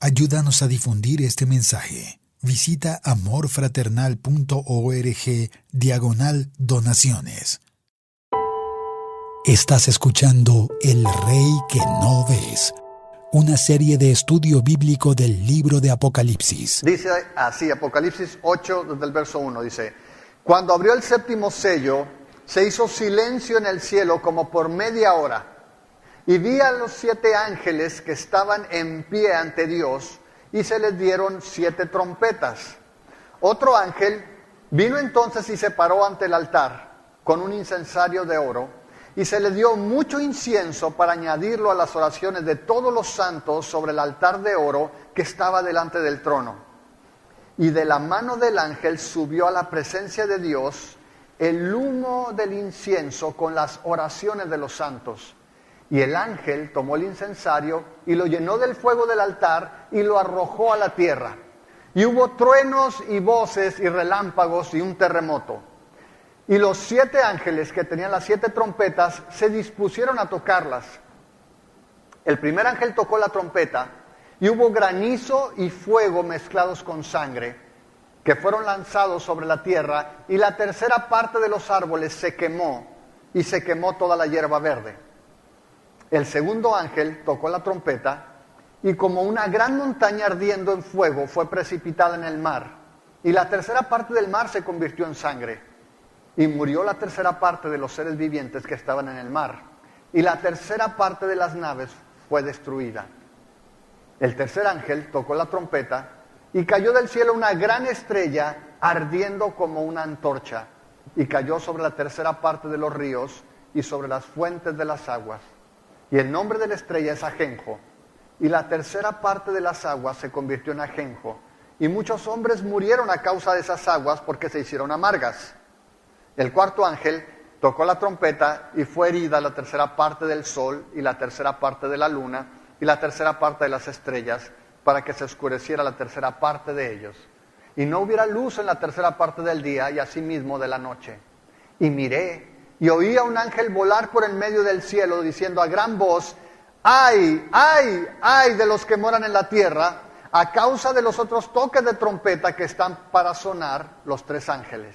Ayúdanos a difundir este mensaje. Visita amorfraternal.org/donaciones. Estás escuchando El Rey que no ves, una serie de estudio bíblico del libro de Apocalipsis. Dice así, Apocalipsis 8, desde el verso 1, dice: Cuando abrió el séptimo sello, se hizo silencio en el cielo como por media hora. Y vi a los 7 ángeles que estaban en pie ante Dios, y se les dieron 7 trompetas. Otro ángel vino entonces y se paró ante el altar con un incensario de oro, y se le dio mucho incienso para añadirlo a las oraciones de todos los santos sobre el altar de oro que estaba delante del trono. Y de la mano del ángel subió a la presencia de Dios el humo del incienso con las oraciones de los santos. Y el ángel tomó el incensario y lo llenó del fuego del altar y lo arrojó a la tierra. Y hubo truenos y voces y relámpagos y un terremoto. Y los 7 ángeles que tenían las 7 trompetas se dispusieron a tocarlas. El primer ángel tocó la trompeta y hubo granizo y fuego mezclados con sangre, que fueron lanzados sobre la tierra, y la tercera parte de los árboles se quemó, y se quemó toda la hierba verde. El segundo ángel tocó la trompeta, y como una gran montaña ardiendo en fuego fue precipitada en el mar, y la tercera parte del mar se convirtió en sangre. Y murió la tercera parte de los seres vivientes que estaban en el mar, y la tercera parte de las naves fue destruida. El tercer ángel tocó la trompeta, y cayó del cielo una gran estrella ardiendo como una antorcha, y cayó sobre la tercera parte de los ríos y sobre las fuentes de las aguas. Y el nombre de la estrella es Ajenjo, y la tercera parte de las aguas se convirtió en ajenjo, y muchos hombres murieron a causa de esas aguas porque se hicieron amargas. El cuarto ángel tocó la trompeta y fue herida la tercera parte del sol y la tercera parte de la luna y la tercera parte de las estrellas, para que se oscureciera la tercera parte de ellos. Y no hubiera luz en la tercera parte del día y asimismo de la noche. Y miré y oí a un ángel volar por en medio del cielo diciendo a gran voz: ¡Ay, ay, ay de los que moran en la tierra, a causa de los otros toques de trompeta que están para sonar los 3 ángeles!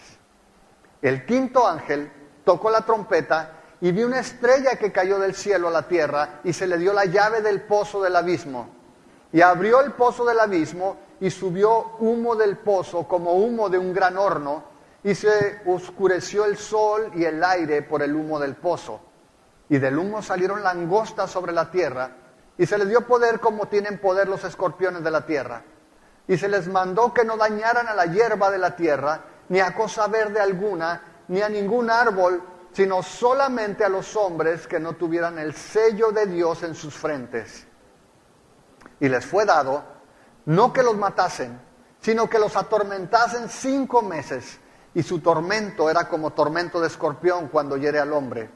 El quinto ángel tocó la trompeta y vi una estrella que cayó del cielo a la tierra, y se le dio la llave del pozo del abismo. Y abrió el pozo del abismo y subió humo del pozo como humo de un gran horno, y se oscureció el sol y el aire por el humo del pozo. Y del humo salieron langostas sobre la tierra, y se les dio poder como tienen poder los escorpiones de la tierra. Y se les mandó que no dañaran a la hierba de la tierra, ni a cosa verde alguna, ni a ningún árbol, sino solamente a los hombres que no tuvieran el sello de Dios en sus frentes. Y les fue dado, no que los matasen, sino que los atormentasen 5 meses, y su tormento era como tormento de escorpión cuando hiere al hombre.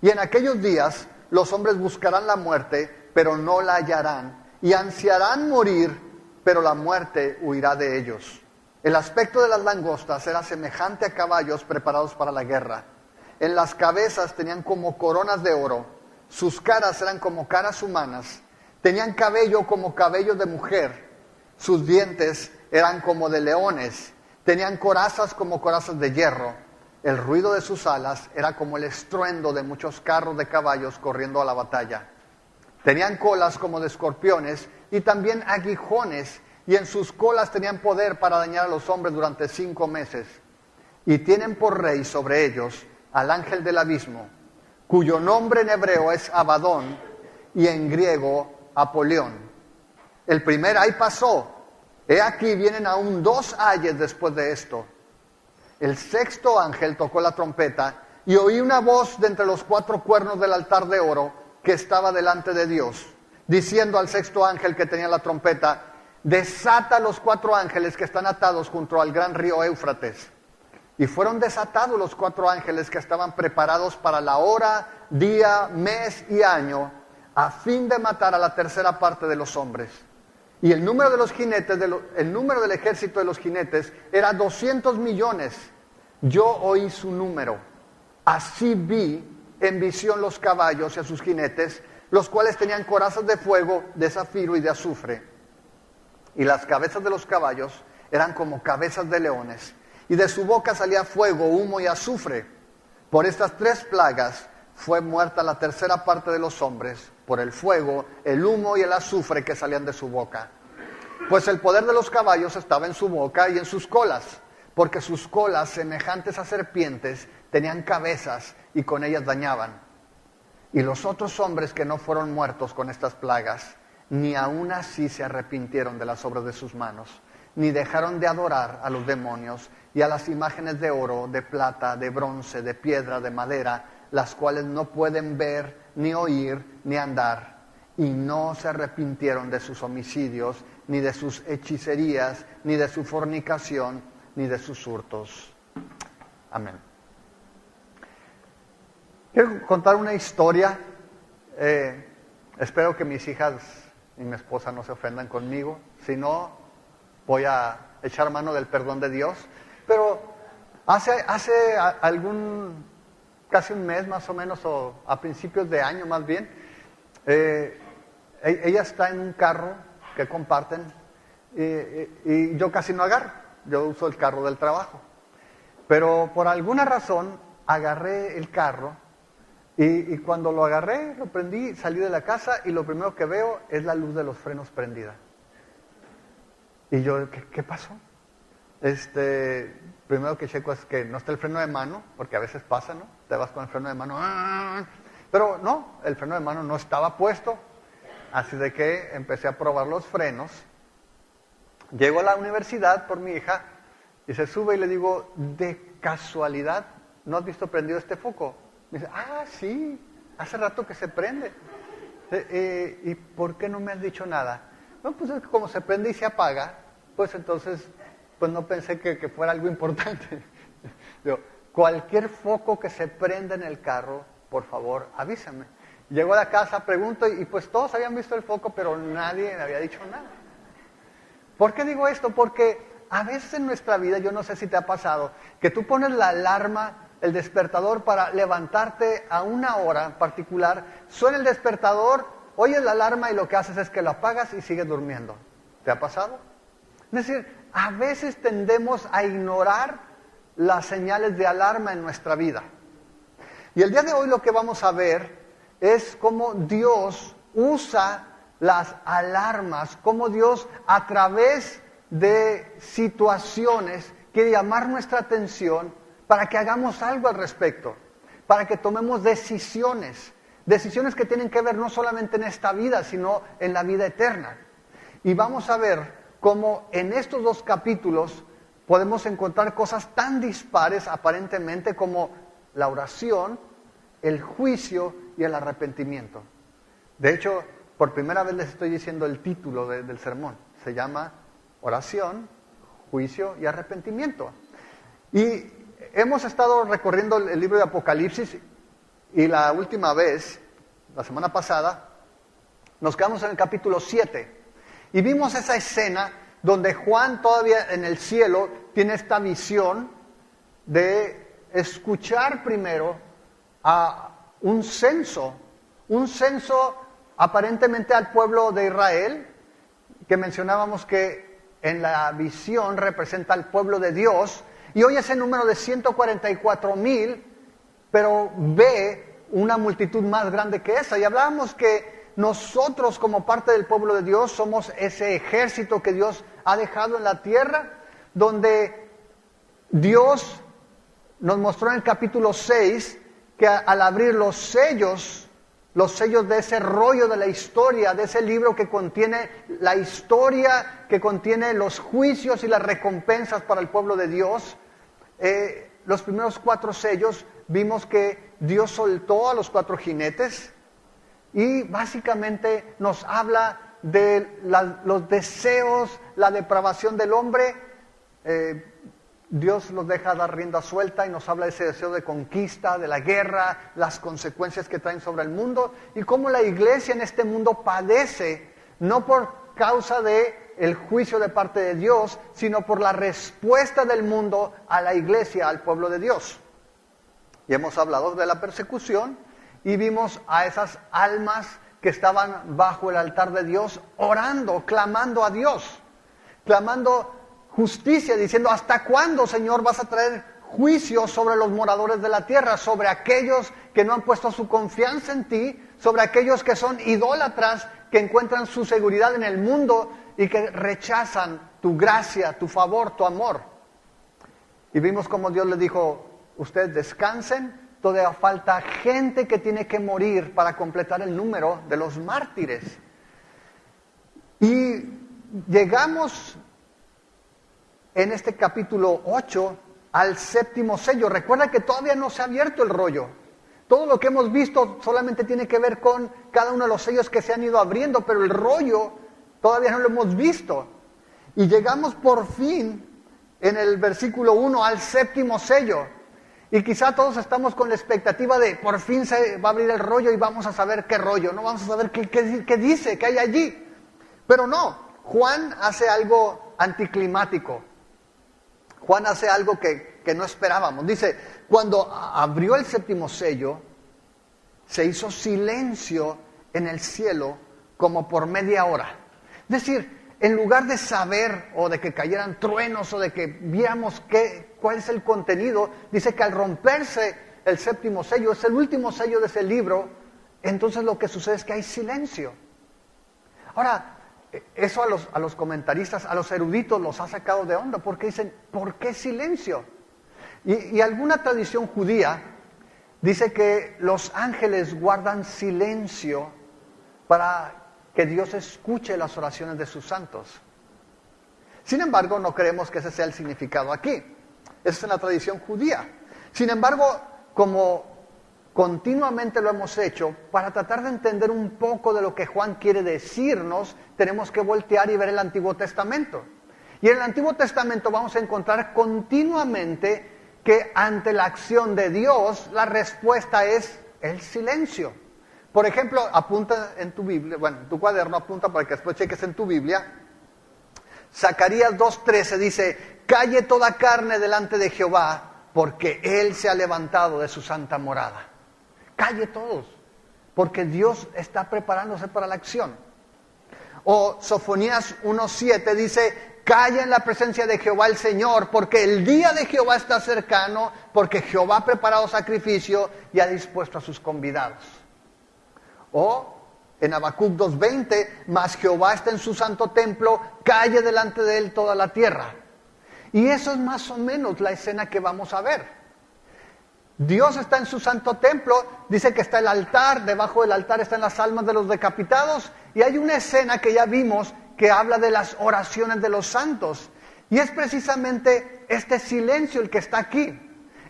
Y en aquellos días los hombres buscarán la muerte, pero no la hallarán, y ansiarán morir, pero la muerte huirá de ellos. El aspecto de las langostas era semejante a caballos preparados para la guerra. En las cabezas tenían como coronas de oro, sus caras eran como caras humanas, tenían cabello como cabello de mujer, sus dientes eran como de leones, tenían corazas como corazas de hierro, el ruido de sus alas era como el estruendo de muchos carros de caballos corriendo a la batalla. Tenían colas como de escorpiones y también aguijones, y en sus colas tenían poder para dañar a los hombres durante 5 meses. Y tienen por rey sobre ellos al ángel del abismo, cuyo nombre en hebreo es Abadón y en griego Apolión. El primer ay pasó, he aquí vienen aún 2 ayes después de esto. El sexto ángel tocó la trompeta y oí una voz de entre los 4 cuernos del altar de oro que estaba delante de Dios, diciendo al sexto ángel que tenía la trompeta: desata los 4 ángeles que están atados junto al gran río Éufrates. Y fueron desatados los 4 ángeles que estaban preparados para la hora, día, mes y año, a fin de matar a la tercera parte de los hombres. Y el número de los jinetes, el número del ejército de los jinetes era 200 millones. Yo oí su número. Así vi en visión los caballos y a sus jinetes, los cuales tenían corazas de fuego, de zafiro y de azufre. y las cabezas de los caballos eran como cabezas de leones, y de su boca salía fuego, humo y azufre. Por estas 3 plagas fue muerta la tercera parte de los hombres, por el fuego, el humo y el azufre que salían de su boca. Pues el poder de los caballos estaba en su boca y en sus colas, porque sus colas, semejantes a serpientes, tenían cabezas y con ellas dañaban. Y los otros hombres que no fueron muertos con estas plagas, ni aun así se arrepintieron de las obras de sus manos, ni dejaron de adorar a los demonios y a las imágenes de oro, de plata, de bronce, de piedra, de madera, las cuales no pueden ver, ni oír, ni andar. Y no se arrepintieron de sus homicidios, ni de sus hechicerías, ni de su fornicación, ni de sus hurtos. Amén. Quiero contar una historia. Espero que mis hijas y mi esposa no se ofendan conmigo. Si no, voy a echar mano del perdón de Dios. Pero hace casi un mes más o menos, o a principios de año más bien, ella está en un carro que comparten y yo casi no agarro. Yo uso el carro del trabajo. Pero por alguna razón agarré el carro y cuando lo agarré, lo prendí, salí de la casa y lo primero que veo es la luz de los frenos prendida. Y yo, ¿qué pasó? Primero que checo es que no está el freno de mano, porque a veces pasa, ¿no? Te vas con el freno de mano, pero no, el freno de mano no estaba puesto. Así de que empecé a probar los frenos. Llego a la universidad por mi hija y se sube y le digo, de casualidad, ¿no has visto prendido este foco? Me dice, sí, hace rato que se prende. ¿Y por qué no me has dicho nada? No, pues es que como se prende y se apaga, pues entonces, pues no pensé que fuera algo importante. Digo, cualquier foco que se prenda en el carro, por favor, avísame. Llego a la casa, pregunto y pues todos habían visto el foco, pero nadie me había dicho nada. ¿Por qué digo esto? Porque a veces en nuestra vida, yo no sé si te ha pasado, que tú pones la alarma, el despertador para levantarte a una hora particular, suena el despertador, oyes la alarma y lo que haces es que lo apagas y sigues durmiendo. ¿Te ha pasado? Es decir, a veces tendemos a ignorar las señales de alarma en nuestra vida. Y el día de hoy lo que vamos a ver es cómo Dios usa las alarmas, cómo Dios a través de situaciones quiere llamar nuestra atención para que hagamos algo al respecto, para que tomemos decisiones que tienen que ver no solamente en esta vida, sino en la vida eterna. Y vamos a ver cómo en estos 2 capítulos podemos encontrar cosas tan dispares aparentemente como la oración, el juicio y el arrepentimiento. De hecho, por primera vez les estoy diciendo el título del sermón. Se llama Oración, Juicio y Arrepentimiento. Y hemos estado recorriendo el libro de Apocalipsis y la última vez, la semana pasada, nos quedamos en el capítulo 7 y vimos esa escena donde Juan todavía en el cielo tiene esta visión de escuchar primero a un censo aparentemente al pueblo de Israel, que mencionábamos que en la visión representa al pueblo de Dios, y hoy ese número de 144,000, pero ve una multitud más grande que esa. Y hablábamos que nosotros como parte del pueblo de Dios somos ese ejército que Dios ha dejado en la tierra, donde Dios nos mostró en el capítulo 6 que al abrir los sellos de ese rollo de la historia, de ese libro que contiene la historia, que contiene los juicios y las recompensas para el pueblo de Dios, los primeros 4 sellos vimos que Dios soltó a los 4 jinetes y básicamente nos habla de los deseos, la depravación del hombre. Dios los deja dar rienda suelta y nos habla de ese deseo de conquista, de la guerra, las consecuencias que traen sobre el mundo y cómo la iglesia en este mundo padece, no por causa de el juicio de parte de Dios, sino por la respuesta del mundo a la iglesia, al pueblo de Dios. Y hemos hablado de la persecución y vimos a esas almas que estaban bajo el altar de Dios orando, clamando a Dios. clamando justicia, diciendo, ¿hasta cuándo, Señor, vas a traer juicio sobre los moradores de la tierra, sobre aquellos que no han puesto su confianza en ti, sobre aquellos que son idólatras, que encuentran su seguridad en el mundo y que rechazan tu gracia, tu favor, tu amor? Y vimos como Dios le dijo, ustedes descansen, todavía falta gente que tiene que morir para completar el número de los mártires. Y llegamos en este capítulo 8 al séptimo sello. Recuerda que todavía no se ha abierto el rollo. Todo lo que hemos visto solamente tiene que ver con cada uno de los sellos que se han ido abriendo, pero el rollo todavía no lo hemos visto. Y llegamos por fin en el versículo 1 al séptimo sello. Y quizá todos estamos con la expectativa de por fin se va a abrir el rollo y vamos a saber qué rollo, no vamos a saber qué dice, qué hay allí. Pero no, Juan hace algo anticlimático. Juan hace algo que no esperábamos. Dice, cuando abrió el séptimo sello, se hizo silencio en el cielo como por media hora. Es decir, en lugar de saber o de que cayeran truenos o de que viéramos cuál es el contenido, dice que al romperse el séptimo sello, es el último sello de ese libro, entonces lo que sucede es que hay silencio. Ahora, eso a los comentaristas, a los eruditos los ha sacado de onda, porque dicen, ¿por qué silencio? Y alguna tradición judía dice que los ángeles guardan silencio para que Dios escuche las oraciones de sus santos. Sin embargo, no creemos que ese sea el significado aquí. Esa es una tradición judía. Sin embargo, como continuamente lo hemos hecho, para tratar de entender un poco de lo que Juan quiere decirnos, tenemos que voltear y ver el Antiguo Testamento. Y en el Antiguo Testamento vamos a encontrar continuamente que ante la acción de Dios, la respuesta es el silencio. Por ejemplo, apunta en tu Biblia, en tu cuaderno apunta para que después cheques en tu Biblia. Zacarías 2:13 dice, calle toda carne delante de Jehová, porque Él se ha levantado de su santa morada. Calle todos, porque Dios está preparándose para la acción. O Sofonías 1:7 dice, calla en la presencia de Jehová el Señor, porque el día de Jehová está cercano, porque Jehová ha preparado sacrificio y ha dispuesto a sus convidados. O en Habacuc 2:20, mas Jehová está en su santo templo, calle delante de él toda la tierra. Y eso es más o menos la escena que vamos a ver. Dios está en su santo templo, dice que está el altar, debajo del altar están las almas de los decapitados, y hay una escena que ya vimos que habla de las oraciones de los santos. Y es precisamente este silencio el que está aquí,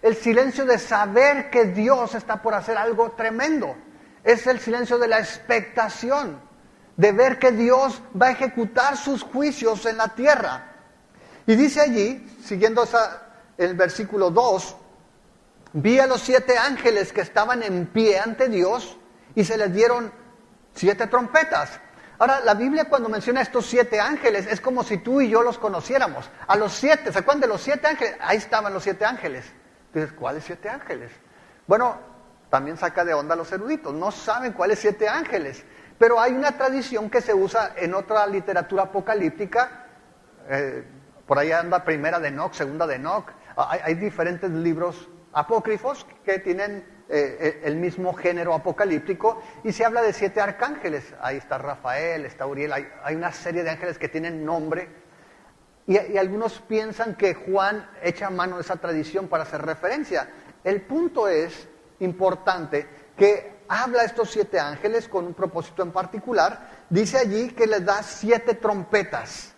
el silencio de saber que Dios está por hacer algo tremendo. Es el silencio de la expectación, de ver que Dios va a ejecutar sus juicios en la tierra. Y dice allí, siguiendo el versículo 2, vi a los 7 ángeles que estaban en pie ante Dios y se les dieron 7 trompetas. Ahora, la Biblia cuando menciona estos 7 ángeles es como si tú y yo los conociéramos. A los 7, ¿se acuerdan de los 7 ángeles? Ahí estaban los 7 ángeles. Entonces, ¿cuáles 7 ángeles? Bueno, también saca de onda a los eruditos, no saben cuáles 7 ángeles, pero hay una tradición que se usa en otra literatura apocalíptica, por ahí anda Primera de Enoc, Segunda de Enoc, hay diferentes libros apócrifos que tienen el mismo género apocalíptico y se habla de 7 arcángeles, ahí está Rafael, está Uriel, hay una serie de ángeles que tienen nombre y algunos piensan que Juan echa mano de esa tradición para hacer referencia. El punto es importante que habla a estos 7 ángeles con un propósito en particular. Dice allí que les da 7 trompetas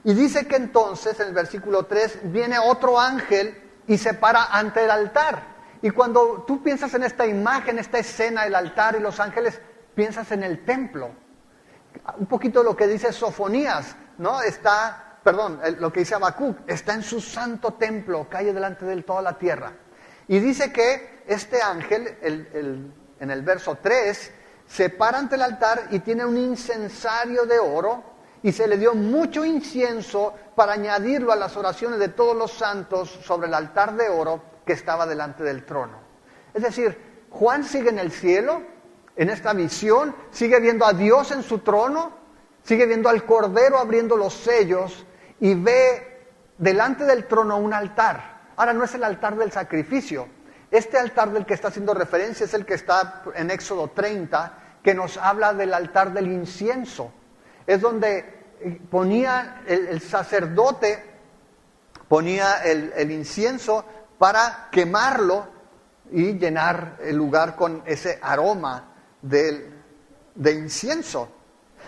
y dice que entonces en el versículo 3 viene otro ángel y se para ante el altar. Y cuando tú piensas en esta imagen, esta escena, el altar y los ángeles, piensas en el templo. Un poquito lo que dice Sofonías, ¿no? Lo que dice Habacuc, está en su santo templo, calle delante de él toda la tierra. Y dice que este ángel, en el verso 3, se para ante el altar y tiene un incensario de oro y se le dio mucho incienso para añadirlo a las oraciones de todos los santos sobre el altar de oro que estaba delante del trono. Es decir, Juan sigue en el cielo, en esta visión, sigue viendo a Dios en su trono, sigue viendo al Cordero abriendo los sellos y ve delante del trono un altar. Ahora no es el altar del sacrificio. Este altar del que está haciendo referencia es el que está en Éxodo 30, que nos habla del altar del incienso. Es donde ponía el sacerdote, ponía el incienso para quemarlo y llenar el lugar con ese aroma de incienso.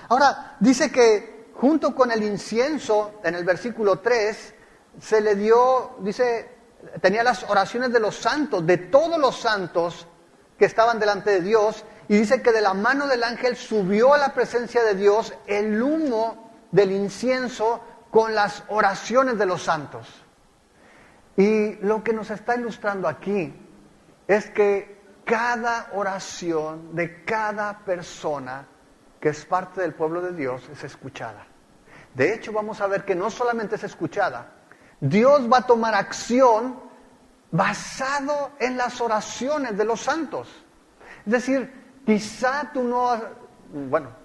Ahora, dice que junto con el incienso, en el versículo 3, se le dio, dice, tenía las oraciones de los santos, de todos los santos que estaban delante de Dios, y dice que de la mano del ángel subió a la presencia de Dios el humo del incienso con las oraciones de los santos. Y lo que nos está ilustrando aquí es que cada oración de cada persona que es parte del pueblo de Dios es escuchada. De hecho, vamos a ver que no solamente es escuchada, Dios va a tomar acción basado en las oraciones de los santos. Es decir, quizá tú no,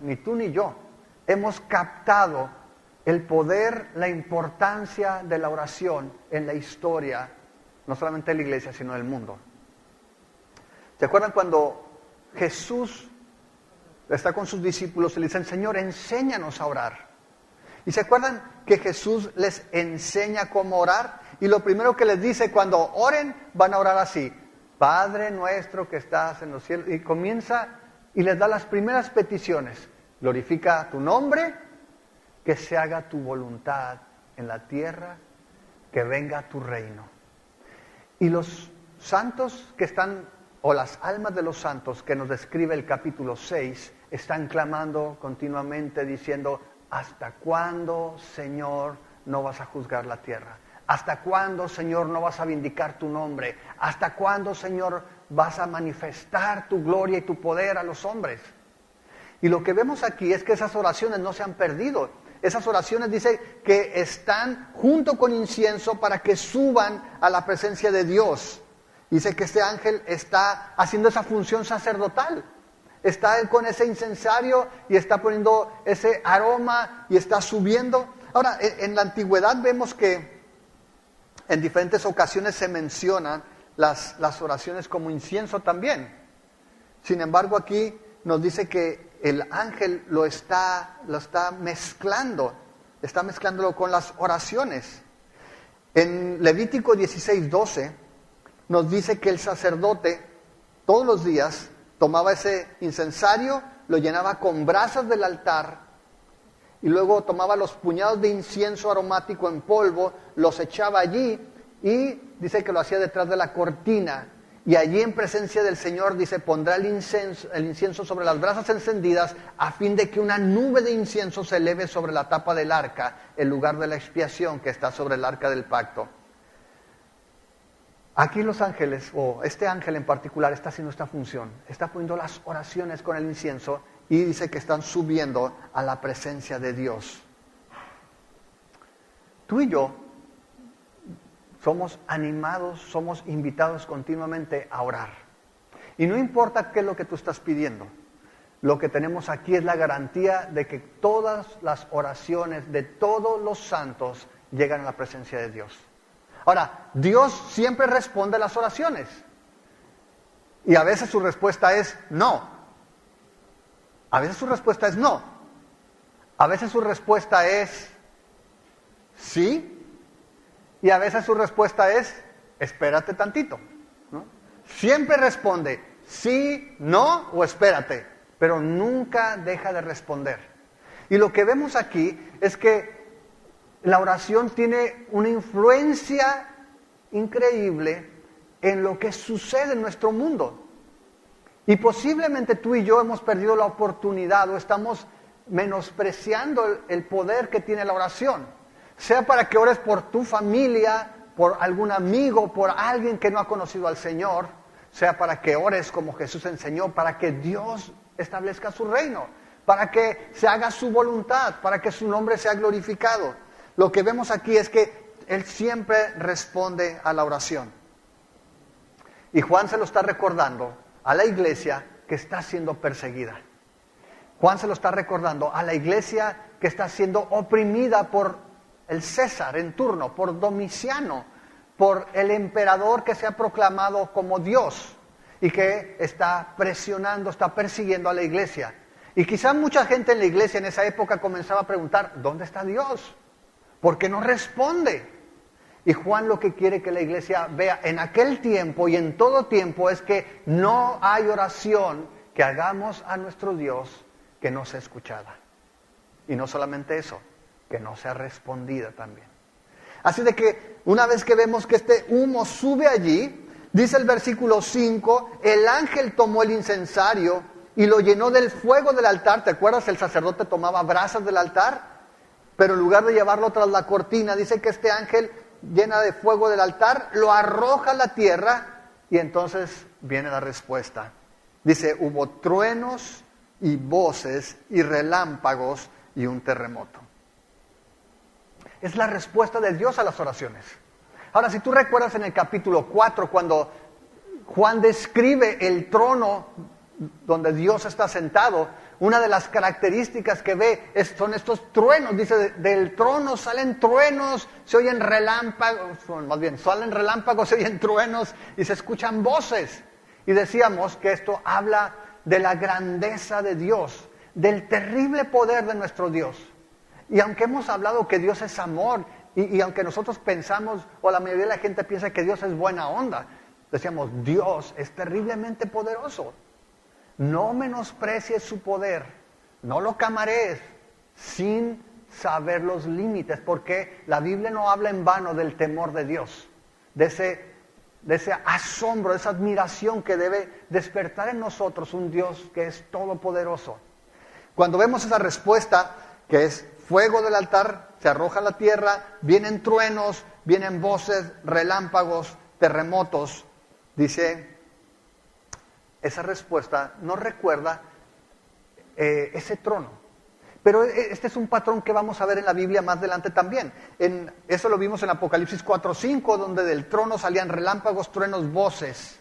ni tú ni yo, hemos captado el poder, la importancia de la oración en la historia, no solamente de la iglesia, sino del mundo. ¿Se acuerdan cuando Jesús está con sus discípulos y le dicen, Señor, enséñanos a orar? ¿Y se acuerdan que Jesús les enseña cómo orar? Y lo primero que les dice cuando oren, van a orar así: Padre nuestro que estás en los cielos. Y comienza y les da las primeras peticiones. Glorifica tu nombre, que se haga tu voluntad en la tierra, que venga tu reino. Y los santos que están, o las almas de los santos que nos describe el capítulo 6, están clamando continuamente diciendo, ¿hasta cuándo, Señor, no vas a juzgar la tierra? ¿Hasta cuándo, Señor, no vas a vindicar tu nombre? ¿Hasta cuándo, Señor, vas a manifestar tu gloria y tu poder a los hombres? Y lo que vemos aquí es que esas oraciones no se han perdido. Esas oraciones dice que están junto con incienso para que suban a la presencia de Dios. Dice que este ángel está haciendo esa función sacerdotal. Está con ese incensario y está poniendo ese aroma y está subiendo. Ahora, en la antigüedad vemos que en diferentes ocasiones se mencionan las oraciones como incienso también. Sin embargo, aquí nos dice que el ángel lo está mezclando, está mezclándolo con las oraciones. En Levítico 16:12 nos dice que el sacerdote todos los días tomaba ese incensario, lo llenaba con brasas del altar y luego tomaba los puñados de incienso aromático en polvo, los echaba allí y dice que lo hacía detrás de la cortina. Y allí en presencia del Señor, dice, pondrá el incienso sobre las brasas encendidas a fin de que una nube de incienso se eleve sobre la tapa del arca, el lugar de la expiación que está sobre el arca del pacto. Aquí los ángeles, o este ángel en particular, está haciendo esta función. Está poniendo las oraciones con el incienso y dice que están subiendo a la presencia de Dios. Tú y yo somos animados, somos invitados continuamente a orar. Y no importa qué es lo que tú estás pidiendo, lo que tenemos aquí es la garantía de que todas las oraciones de todos los santos llegan a la presencia de Dios. Ahora, Dios siempre responde a las oraciones. Y a veces su respuesta es no. A veces su respuesta es no. A veces su respuesta es sí. Y a veces su respuesta es, espérate tantito, ¿no? Siempre responde sí, no o espérate, pero nunca deja de responder. Y lo que vemos aquí es que la oración tiene una influencia increíble en lo que sucede en nuestro mundo. Y posiblemente tú y yo hemos perdido la oportunidad o estamos menospreciando el poder que tiene la oración. Sea para que ores por tu familia, por algún amigo, por alguien que no ha conocido al Señor, sea para que ores como Jesús enseñó, para que Dios establezca su reino, para que se haga su voluntad, para que su nombre sea glorificado. Lo que vemos aquí es que Él siempre responde a la oración. Y Juan se lo está recordando a la iglesia que está siendo perseguida. Juan se lo está recordando a la iglesia que está siendo oprimida por el César en turno, por Domiciano, por el emperador que se ha proclamado como Dios y que está presionando, está persiguiendo a la iglesia. Y quizá mucha gente en la iglesia en esa época comenzaba a preguntar, ¿dónde está Dios? ¿Por qué no responde? Y Juan lo que quiere que la iglesia vea en aquel tiempo y en todo tiempo es que no hay oración que hagamos a nuestro Dios que no sea escuchada. Y no solamente eso, que no sea respondida también. Así de que una vez que vemos que este humo sube allí, dice el versículo 5, el ángel tomó el incensario y lo llenó del fuego del altar. ¿Te acuerdas? El sacerdote tomaba brasas del altar, pero en lugar de llevarlo tras la cortina, dice que este ángel llena de fuego del altar, lo arroja a la tierra y entonces viene la respuesta. Dice, hubo truenos y voces y relámpagos y un terremoto. Es la respuesta de Dios a las oraciones. Ahora, si tú recuerdas en el capítulo 4, cuando Juan describe el trono donde Dios está sentado, una de las características que ve son estos truenos. Dice, del trono salen truenos, se oyen relámpagos, salen relámpagos, se oyen truenos y se escuchan voces. Y decíamos que esto habla de la grandeza de Dios, del terrible poder de nuestro Dios. Y aunque hemos hablado que Dios es amor, y aunque nosotros pensamos, o la mayoría de la gente piensa que Dios es buena onda, decíamos, Dios es terriblemente poderoso. No menosprecies su poder, no lo camarees, sin saber los límites, porque la Biblia no habla en vano del temor de Dios, de ese asombro, de esa admiración que debe despertar en nosotros un Dios que es todopoderoso. Cuando vemos esa respuesta, que es fuego del altar, se arroja a la tierra, vienen truenos, vienen voces, relámpagos, terremotos, dice, esa respuesta nos recuerda ese trono. Pero este es un patrón que vamos a ver en la Biblia más adelante también. Eso lo vimos en Apocalipsis 4:5, donde del trono salían relámpagos, truenos, voces.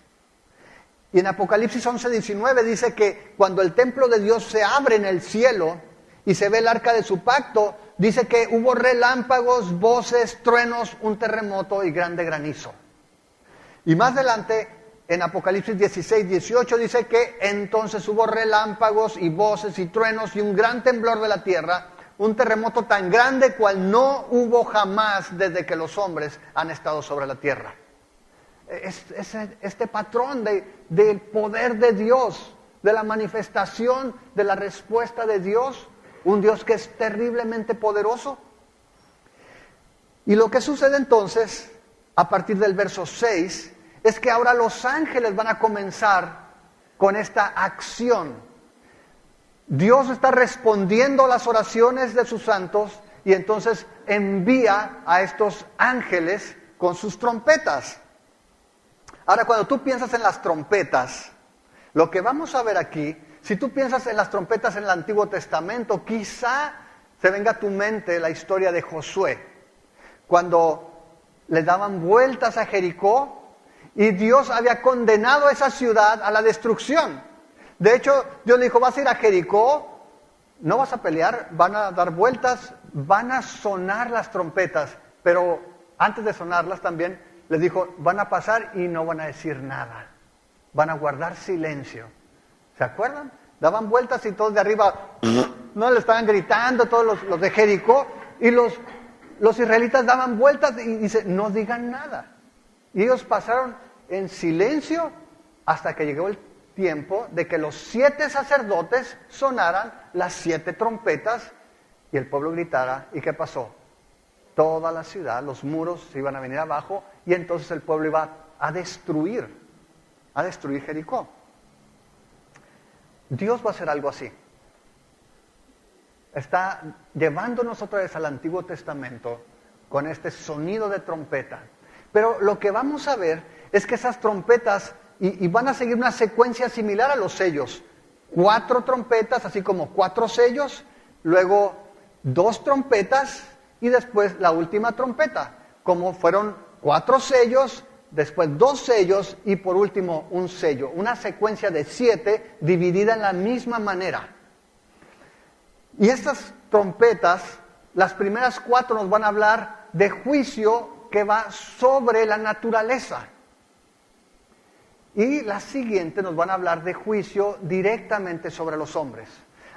Y en Apocalipsis 11:19 dice que cuando el templo de Dios se abre en el cielo y se ve el arca de su pacto, dice que hubo relámpagos, voces, truenos, un terremoto y grande granizo. Y más adelante, en Apocalipsis 16:18 dice que entonces hubo relámpagos y voces y truenos y un gran temblor de la tierra, un terremoto tan grande cual no hubo jamás desde que los hombres han estado sobre la tierra. Este patrón del poder de Dios, de la manifestación, de la respuesta de Dios, un Dios que es terriblemente poderoso. Y lo que sucede entonces, a partir del verso 6, es que ahora los ángeles van a comenzar con esta acción. Dios está respondiendo a las oraciones de sus santos y entonces envía a estos ángeles con sus trompetas. Ahora, cuando tú piensas en las trompetas, lo que vamos a ver aquí, si tú piensas en las trompetas en el Antiguo Testamento, quizá se venga a tu mente la historia de Josué, cuando le daban vueltas a Jericó, y Dios había condenado a esa ciudad a la destrucción. De hecho, Dios le dijo, vas a ir a Jericó, no vas a pelear, van a dar vueltas, van a sonar las trompetas. Pero antes de sonarlas también, les dijo, van a pasar y no van a decir nada. Van a guardar silencio. ¿Se acuerdan? Daban vueltas y todos de arriba, no le estaban gritando, todos los de Jericó. Y los israelitas daban vueltas y dice, no digan nada. Y ellos pasaron en silencio hasta que llegó el tiempo de que los 7 sacerdotes sonaran las 7 trompetas y el pueblo gritara. ¿Y qué pasó? Toda la ciudad, los muros se iban a venir abajo y entonces el pueblo iba a destruir Jericó. Dios va a hacer algo así. Está llevándonos otra vez al Antiguo Testamento con este sonido de trompeta. Pero lo que vamos a ver es que esas trompetas, y van a seguir una secuencia similar a los sellos. 4 trompetas, así como 4 sellos, luego 2 trompetas y después la última trompeta. Como fueron 4 sellos, después 2 sellos y por último un sello. Una secuencia de 7 dividida en la misma manera. Y estas trompetas, las primeras 4 nos van a hablar de juicio que va sobre la naturaleza. Y las siguientes nos van a hablar de juicio directamente sobre los hombres.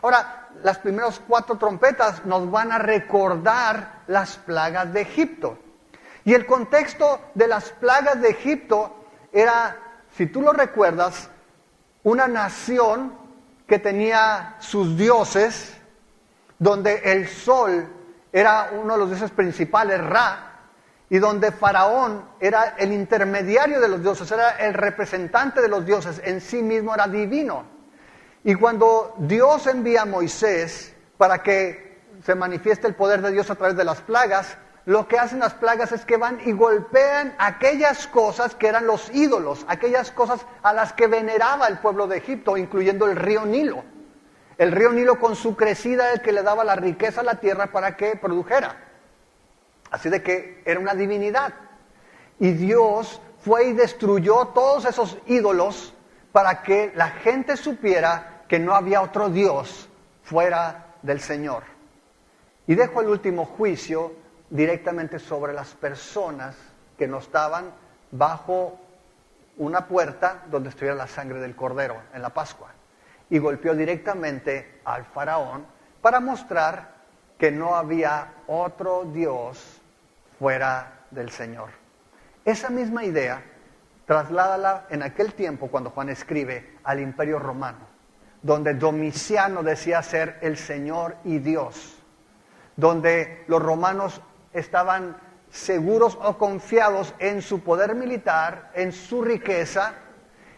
Ahora, las primeras 4 trompetas nos van a recordar las plagas de Egipto. Y el contexto de las plagas de Egipto era, si tú lo recuerdas, una nación que tenía sus dioses, donde el sol era uno de los dioses principales, Ra, y donde Faraón era el intermediario de los dioses, era el representante de los dioses, en sí mismo era divino. Y cuando Dios envía a Moisés para que se manifieste el poder de Dios a través de las plagas, lo que hacen las plagas es que van y golpean aquellas cosas que eran los ídolos, aquellas cosas a las que veneraba el pueblo de Egipto, incluyendo el río Nilo. El río Nilo con su crecida era el que le daba la riqueza a la tierra para que produjera. Así de que era una divinidad. Y Dios fue y destruyó todos esos ídolos para que la gente supiera que no había otro Dios fuera del Señor. Y dejó el último juicio directamente sobre las personas que no estaban bajo una puerta donde estuviera la sangre del Cordero en la Pascua. Y golpeó directamente al faraón para mostrar que no había otro Dios fuera del Señor. Esa misma idea, trasládala en aquel tiempo cuando Juan escribe al Imperio Romano, donde Domiciano decía ser el Señor y Dios, donde los romanos estaban seguros o confiados en su poder militar, en su riqueza,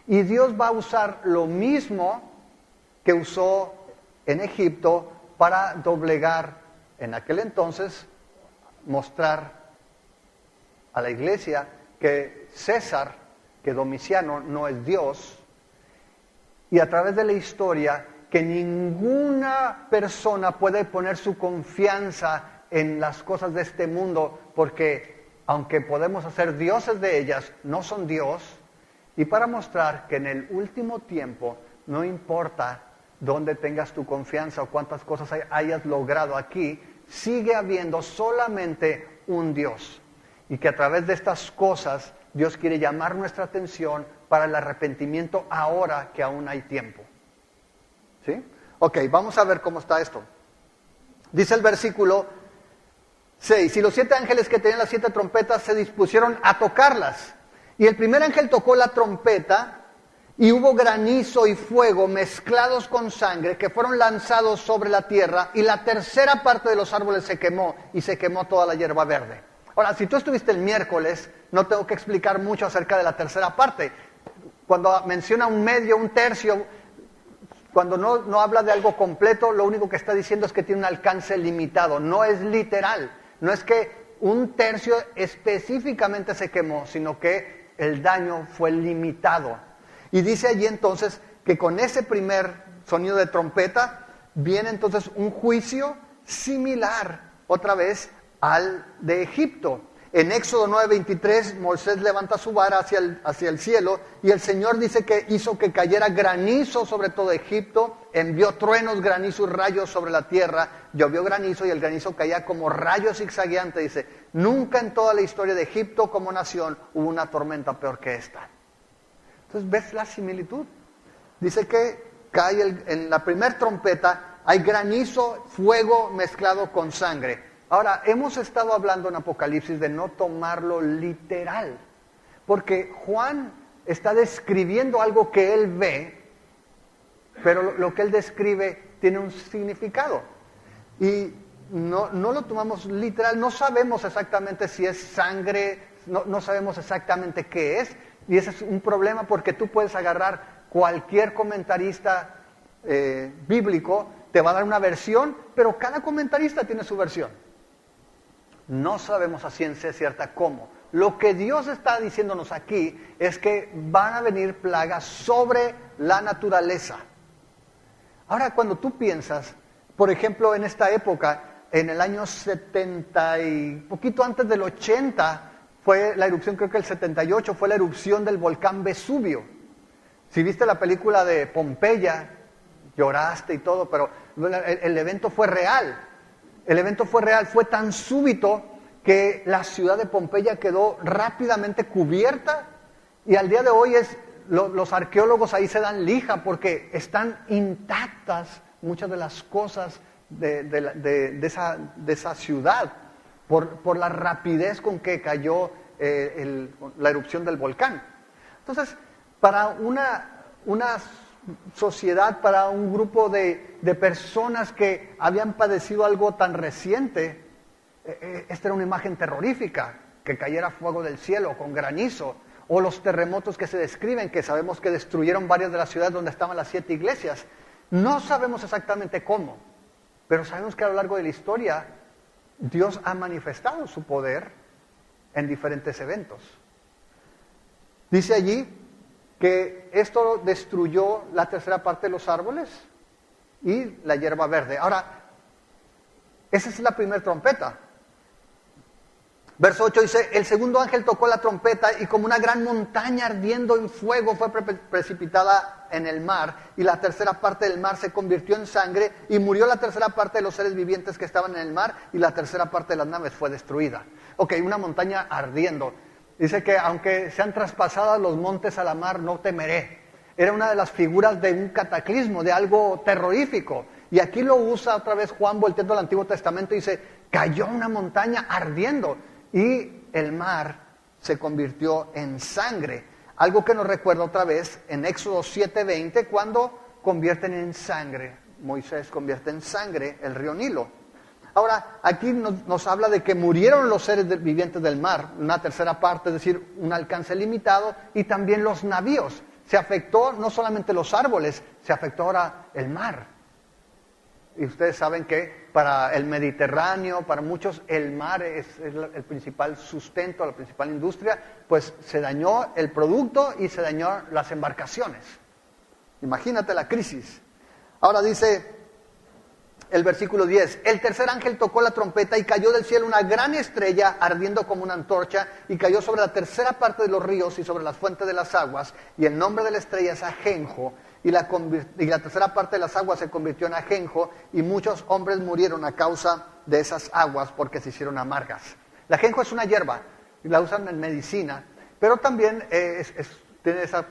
y Dios va a usar lo mismo que usó en Egipto para doblegar en aquel entonces, mostrar a la iglesia que César, que Domiciano no es Dios, y a través de la historia que ninguna persona puede poner su confianza en las cosas de este mundo, porque aunque podemos hacer dioses de ellas, no son Dios, y para mostrar que en el último tiempo no importa dónde tengas tu confianza o cuántas cosas hayas logrado aquí, sigue habiendo solamente un Dios. Y que a través de estas cosas Dios quiere llamar nuestra atención para el arrepentimiento ahora que aún hay tiempo. ¿Sí? Ok, vamos a ver cómo está esto. Dice el versículo 6, y los 7 ángeles que tenían las 7 trompetas se dispusieron a tocarlas. Y el primer ángel tocó la trompeta y hubo granizo y fuego mezclados con sangre que fueron lanzados sobre la tierra, y la tercera parte de los árboles se quemó y se quemó toda la hierba verde. Ahora, si tú estuviste el miércoles, no tengo que explicar mucho acerca de la tercera parte. Cuando menciona un medio, un tercio, cuando no habla de algo completo, lo único que está diciendo es que tiene un alcance limitado. No es literal. No es que un tercio específicamente se quemó, sino que el daño fue limitado. Y dice allí entonces que con ese primer sonido de trompeta viene entonces un juicio similar, otra vez, al de Egipto. En Éxodo 9:23, Moisés levanta su vara hacia el cielo, y el Señor dice que hizo que cayera granizo sobre todo Egipto, envió truenos, granizo y rayos sobre la tierra, llovió granizo y el granizo caía como rayos zigzagueantes. Dice, nunca en toda la historia de Egipto como nación hubo una tormenta peor que esta. Entonces, ¿ves la similitud? Dice que cae en la primera trompeta, hay granizo, fuego mezclado con sangre. Ahora, hemos estado hablando en Apocalipsis de no tomarlo literal, porque Juan está describiendo algo que él ve, pero lo que él describe tiene un significado. Y no lo tomamos literal, no sabemos exactamente si es sangre, no sabemos exactamente qué es, y ese es un problema porque tú puedes agarrar cualquier comentarista bíblico, te va a dar una versión, pero cada comentarista tiene su versión. No sabemos a ciencia cierta cómo. Lo que Dios está diciéndonos aquí es que van a venir plagas sobre la naturaleza. Ahora, cuando tú piensas, por ejemplo, en esta época, en el año 70 y poquito antes del 80, fue la erupción, creo que el 78, fue la erupción del volcán Vesubio. Si viste la película de Pompeya, lloraste y todo, pero el evento fue real. El evento fue real, fue tan súbito que la ciudad de Pompeya quedó rápidamente cubierta y al día de hoy los arqueólogos ahí se dan lija porque están intactas muchas de las cosas de esa ciudad por la rapidez con que cayó la erupción del volcán. Entonces, para una sociedad, para un grupo de personas que habían padecido algo tan reciente, esta era una imagen terrorífica, que cayera fuego del cielo con granizo, o los terremotos que se describen, que sabemos que destruyeron varias de las ciudades donde estaban las 7 iglesias. No sabemos exactamente cómo, pero sabemos que a lo largo de la historia Dios ha manifestado su poder en diferentes eventos. Dice allí que esto destruyó la tercera parte de los árboles y la hierba verde. Ahora, esa es la primera trompeta. Verso 8 dice, el segundo ángel tocó la trompeta y como una gran montaña ardiendo en fuego fue precipitada en el mar y la tercera parte del mar se convirtió en sangre y murió la tercera parte de los seres vivientes que estaban en el mar y la tercera parte de las naves fue destruida. Ok, una montaña ardiendo. Dice que aunque sean traspasadas los montes a la mar, no temeré. Era una de las figuras de un cataclismo, de algo terrorífico. Y aquí lo usa otra vez Juan volteando al Antiguo Testamento y dice, cayó una montaña ardiendo y el mar se convirtió en sangre. Algo que nos recuerda otra vez en Éxodo 7:20, cuando convierten en sangre, Moisés convierte en sangre el río Nilo. Ahora, aquí nos habla de que murieron los seres vivientes del mar, una tercera parte, es decir, un alcance limitado, y también los navíos. Se afectó no solamente los árboles, se afectó ahora el mar. Y ustedes saben que para el Mediterráneo, para muchos, el mar es el principal sustento, la principal industria, pues se dañó el producto y se dañó las embarcaciones. Imagínate la crisis. Ahora dice el versículo 10, el tercer ángel tocó la trompeta y cayó del cielo una gran estrella ardiendo como una antorcha y cayó sobre la tercera parte de los ríos y sobre las fuentes de las aguas y el nombre de la estrella es Ajenjo y la tercera parte de las aguas se convirtió en Ajenjo y muchos hombres murieron a causa de esas aguas porque se hicieron amargas. La ajenjo es una hierba, la usan en medicina, pero también tiene esa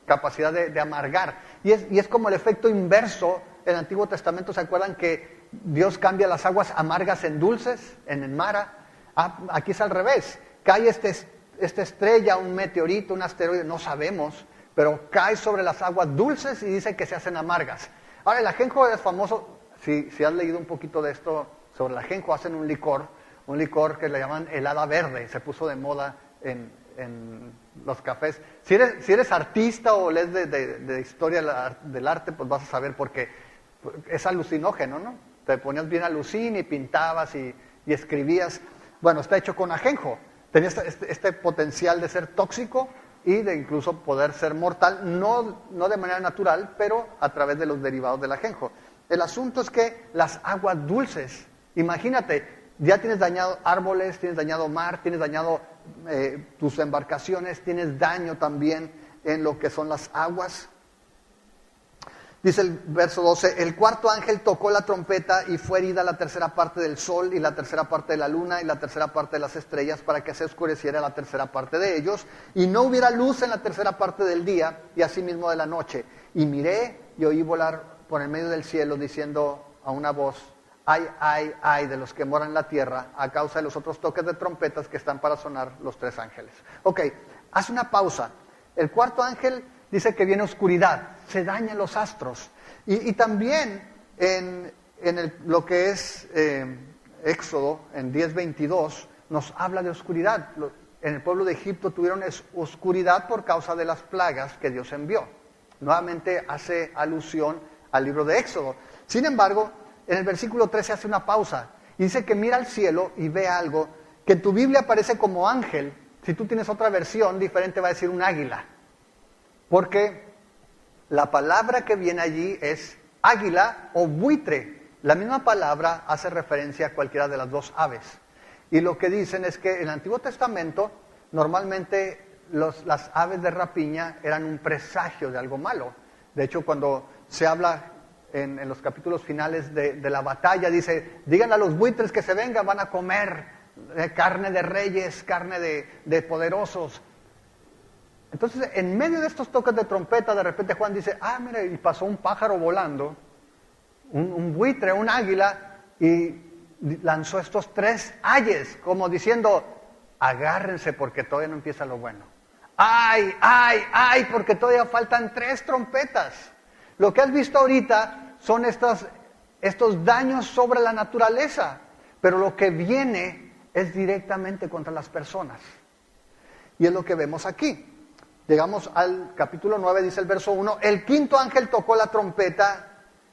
capacidad de amargar y es como el efecto inverso. En el Antiguo Testamento, ¿se acuerdan que Dios cambia las aguas amargas en dulces, en el mar? Aquí es al revés. Cae esta estrella, un meteorito, un asteroide, no sabemos, pero cae sobre las aguas dulces y dice que se hacen amargas. Ahora, el ajenjo es famoso, si has leído un poquito de esto sobre el ajenjo, hacen un licor que le llaman helada verde, se puso de moda en los cafés. Si eres artista o lees de historia del arte, pues vas a saber por qué. Es alucinógeno, ¿no? Te ponías bien alucin y pintabas y escribías. Bueno, está hecho con ajenjo. Tenía este potencial de ser tóxico y de incluso poder ser mortal, no de manera natural, pero a través de los derivados del ajenjo. El asunto es que las aguas dulces, imagínate, ya tienes dañado árboles, tienes dañado mar, tienes dañado tus embarcaciones, tienes daño también en lo que son las aguas. Dice el verso 12, el cuarto ángel tocó la trompeta y fue herida la tercera parte del sol y la tercera parte de la luna y la tercera parte de las estrellas para que se oscureciera la tercera parte de ellos y no hubiera luz en la tercera parte del día y asimismo de la noche. Y miré y oí volar por el medio del cielo diciendo a una voz, ay, ay, ay de los que moran en la tierra a causa de los otros toques de trompetas que están para sonar los tres ángeles. Ok, haz una pausa. El cuarto ángel dice que viene oscuridad, se dañan los astros. Y también en lo que es Éxodo, en 10:22, nos habla de oscuridad. En el pueblo de Egipto tuvieron oscuridad por causa de las plagas que Dios envió. Nuevamente hace alusión al libro de Éxodo. Sin embargo, en el versículo 13 hace una pausa y dice que mira al cielo y ve algo que en tu Biblia aparece como ángel. Si tú tienes otra versión diferente va a decir un águila. Porque la palabra que viene allí es águila o buitre. La misma palabra hace referencia a cualquiera de las dos aves. Y lo que dicen es que en el Antiguo Testamento normalmente las aves de rapiña eran un presagio de algo malo. De hecho, cuando se habla en los capítulos finales de la batalla, dice, digan a los buitres que se vengan, van a comer carne de reyes, carne de poderosos. Entonces, en medio de estos toques de trompeta, de repente Juan dice, mira, y pasó un pájaro volando, un buitre, un águila, y lanzó estos 3 ayes, como diciendo, agárrense porque todavía no empieza lo bueno. ¡Ay, ay, ay! Porque todavía faltan 3 trompetas. Lo que has visto ahorita son estos daños sobre la naturaleza, pero lo que viene es directamente contra las personas. Y es lo que vemos aquí. Llegamos al capítulo 9, dice el verso 1, el 5º ángel tocó la trompeta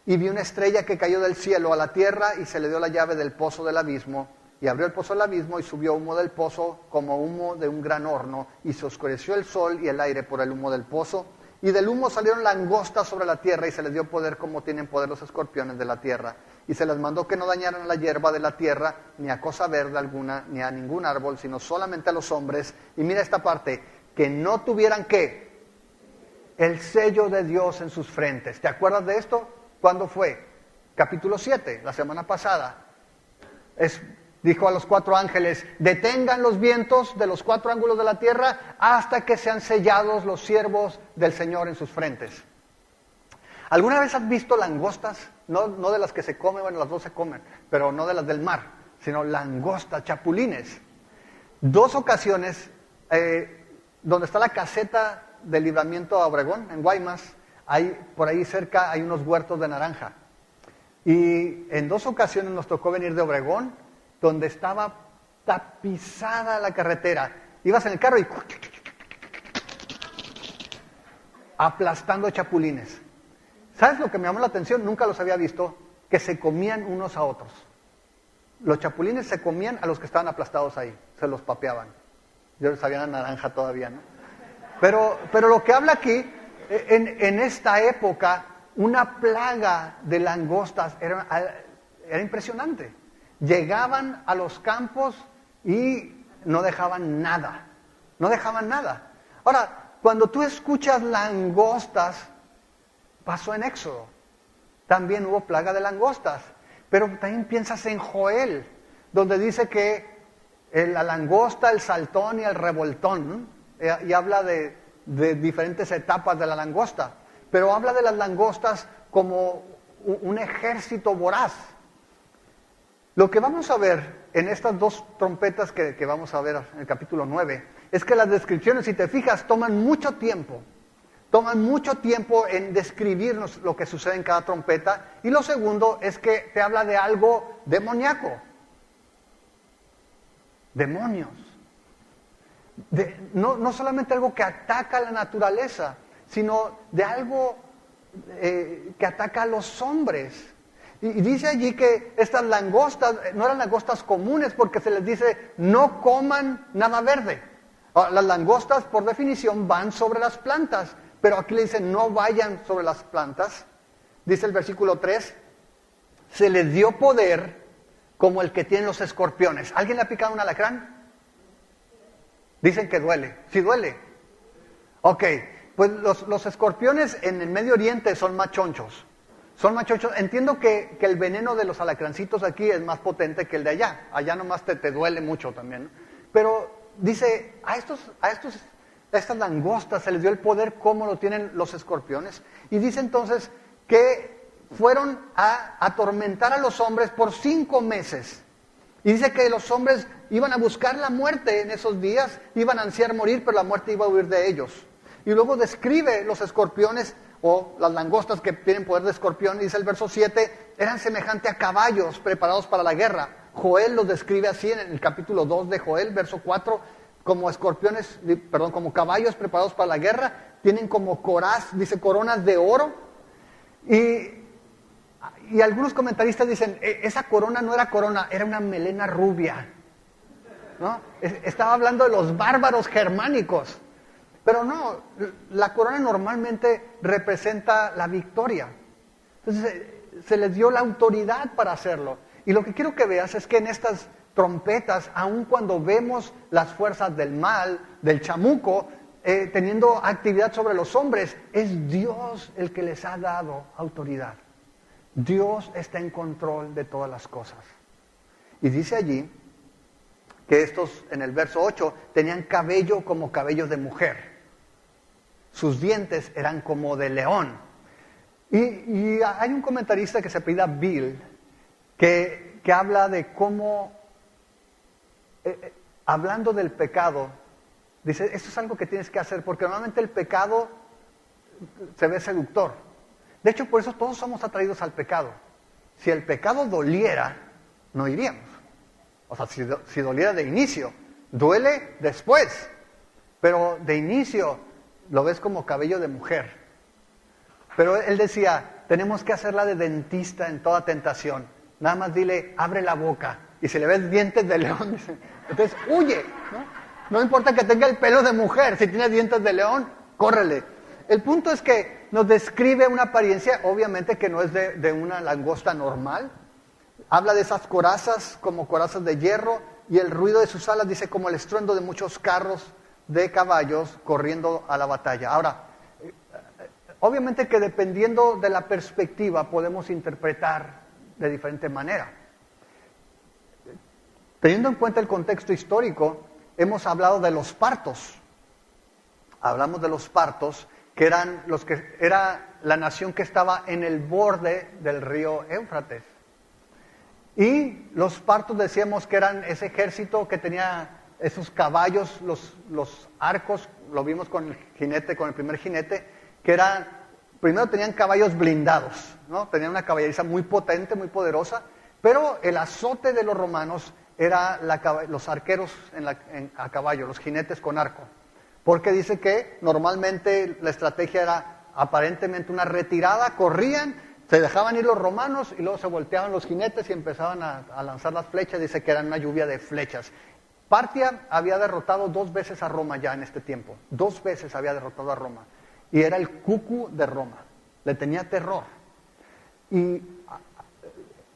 y vi una estrella que cayó del cielo a la tierra y se le dio la llave del pozo del abismo. Y abrió el pozo del abismo y subió humo del pozo como humo de un gran horno, y se oscureció el sol y el aire por el humo del pozo, y del humo salieron langostas sobre la tierra, y se les dio poder como tienen poder los escorpiones de la tierra. Y se les mandó que no dañaran a la hierba de la tierra, ni a cosa verde alguna, ni a ningún árbol, sino solamente a los hombres. Y mira esta parte, que no tuvieran ¿qué? El sello de Dios en sus frentes. ¿Te acuerdas de esto? ¿Cuándo fue? Capítulo 7, la semana pasada. Dijo a los 4 ángeles, detengan los vientos de los 4 ángulos de la tierra hasta que sean sellados los siervos del Señor en sus frentes. ¿Alguna vez has visto langostas? No de las que se comen, bueno, las dos se comen, pero no de las del mar, sino langostas, chapulines. 2 ocasiones, donde está la caseta de Libramiento a Obregón, en Guaymas, por ahí cerca hay unos huertos de naranja. Y en 2 ocasiones nos tocó venir de Obregón, donde estaba tapizada la carretera. Ibas en el carro y aplastando chapulines. ¿Sabes lo que me llamó la atención? Nunca los había visto, que se comían unos a otros. Los chapulines se comían a los que estaban aplastados ahí, se los papeaban. Yo sabía la naranja todavía, ¿no? Pero lo que habla aquí, en esta época, una plaga de langostas era impresionante. Llegaban a los campos y no dejaban nada. No dejaban nada. Ahora, cuando tú escuchas langostas, pasó en Éxodo. También hubo plaga de langostas. Pero también piensas en Joel, donde dice que la langosta, el saltón y el revoltón, ¿no? Y habla de diferentes etapas de la langosta. Pero habla de las langostas como un ejército voraz. Lo que vamos a ver en estas 2 trompetas que vamos a ver en el capítulo 9, es que las descripciones, si te fijas, toman mucho tiempo en describirnos lo que sucede en cada trompeta. Y lo segundo es que te habla de algo demoníaco. Demonios. No solamente algo que ataca a la naturaleza, sino de algo que ataca a los hombres. Y dice allí que estas langostas no eran langostas comunes, porque se les dice no coman nada verde. Las langostas por definición van sobre las plantas, pero aquí le dicen no vayan sobre las plantas. Dice el versículo 3, se les dio poder como el que tienen los escorpiones. ¿Alguien le ha picado un alacrán? Dicen que duele. ¿Sí duele? Ok, pues los escorpiones en el Medio Oriente son más chonchos. Entiendo que el veneno de los alacrancitos aquí es más potente que el de allá. Allá nomás te duele mucho también, ¿no? Pero dice, a estas langostas se les dio el poder como lo tienen los escorpiones. Y dice entonces que fueron a atormentar a los hombres por 5 meses. Y dice que los hombres iban a buscar la muerte en esos días, iban a ansiar morir, pero la muerte iba a huir de ellos. Y luego describe los escorpiones o las langostas que tienen poder de escorpión, dice el verso 7, eran semejantes a caballos preparados para la guerra. Joel los describe así en el capítulo 2 de Joel, verso 4, como caballos preparados para la guerra, tienen como dice coronas de oro. Y algunos comentaristas dicen, esa corona no era corona, era una melena rubia, ¿no? Estaba hablando de los bárbaros germánicos. Pero no, la corona normalmente representa la victoria. Entonces se les dio la autoridad para hacerlo. Y lo que quiero que veas es que en estas trompetas, aun cuando vemos las fuerzas del mal, del chamuco, teniendo actividad sobre los hombres, es Dios el que les ha dado autoridad. Dios está en control de todas las cosas. Y dice allí que estos, en el verso 8, tenían cabello como cabello de mujer. Sus dientes eran como de león. Y hay un comentarista que se apellida Bill, que habla de cómo, hablando del pecado, dice, esto es algo que tienes que hacer, porque normalmente el pecado se ve seductor. De hecho, por eso todos somos atraídos al pecado. Si el pecado doliera, no iríamos. O sea, si doliera de inicio, duele después. Pero de inicio lo ves como cabello de mujer. Pero él decía, tenemos que hacerla de dentista en toda tentación. Nada más dile, abre la boca. Y si le ves dientes de león, dice, entonces huye. No importa que tenga el pelo de mujer, si tiene dientes de león, córrele. El punto es que nos describe una apariencia, obviamente que no es de una langosta normal. Habla de esas corazas como corazas de hierro, y el ruido de sus alas dice como el estruendo de muchos carros de caballos corriendo a la batalla. Ahora, obviamente que dependiendo de la perspectiva podemos interpretar de diferente manera. Teniendo en cuenta el contexto histórico, hemos hablado de los partos. Hablamos de los partos, que era la nación que estaba en el borde del río Éufrates. Y los partos decíamos que eran ese ejército que tenía esos caballos, los arcos, lo vimos con el jinete, con el primer jinete, que primero tenían caballos blindados, ¿no? Tenían una caballeriza muy potente, muy poderosa, pero el azote de los romanos era los arqueros a caballo, los jinetes con arco. Porque dice que normalmente la estrategia era aparentemente una retirada, corrían, se dejaban ir los romanos y luego se volteaban los jinetes y empezaban a lanzar las flechas. Dice que eran una lluvia de flechas. Partia había derrotado 2 veces a Roma ya en este tiempo. 2 veces había derrotado a Roma. Y era el cucu de Roma. Le tenía terror. Y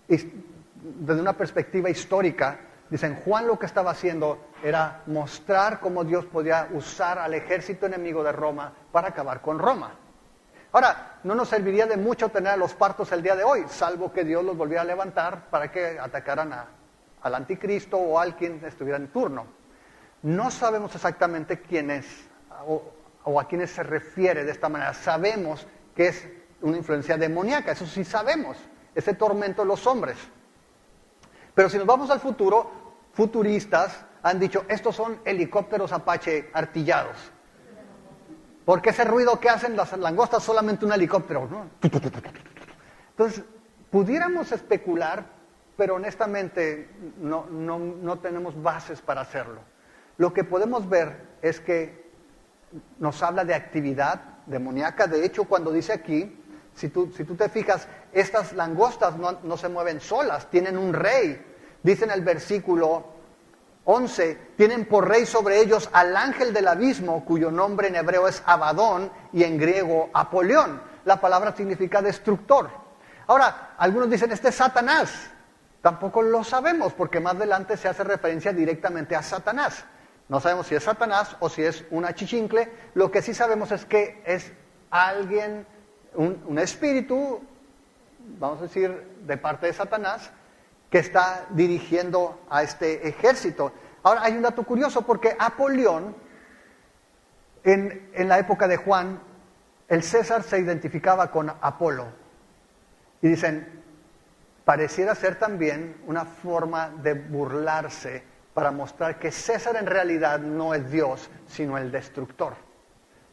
desde una perspectiva histórica, dicen, Juan lo que estaba haciendo era mostrar cómo Dios podía usar al ejército enemigo de Roma para acabar con Roma. Ahora, no nos serviría de mucho tener a los partos el día de hoy, salvo que Dios los volviera a levantar para que atacaran al anticristo o a alguien estuviera en turno. No sabemos exactamente quién es o a quiénes se refiere de esta manera. Sabemos que es una influencia demoníaca, eso sí sabemos, ese tormento de los hombres. Pero si nos vamos al futuro, futuristas han dicho, estos son helicópteros Apache artillados. Porque ese ruido que hacen las langostas solamente un helicóptero, ¿no? Entonces, pudiéramos especular, pero honestamente no tenemos bases para hacerlo. Lo que podemos ver es que nos habla de actividad demoníaca. De hecho, cuando dice aquí, si tú te fijas, estas langostas no se mueven solas, tienen un rey. Dice en el versículo 11, tienen por rey sobre ellos al ángel del abismo, cuyo nombre en hebreo es Abadón y en griego Apolión. La palabra significa destructor. Ahora, algunos dicen, este es Satanás. Tampoco lo sabemos, porque más adelante se hace referencia directamente a Satanás. No sabemos si es Satanás o si es un achichincle. Lo que sí sabemos es que es alguien, un espíritu, vamos a decir, de parte de Satanás, que está dirigiendo a este ejército. Ahora, hay un dato curioso, porque Apolión, en la época de Juan, el César se identificaba con Apolo. Y dicen, pareciera ser también una forma de burlarse para mostrar que César en realidad no es Dios, sino el destructor.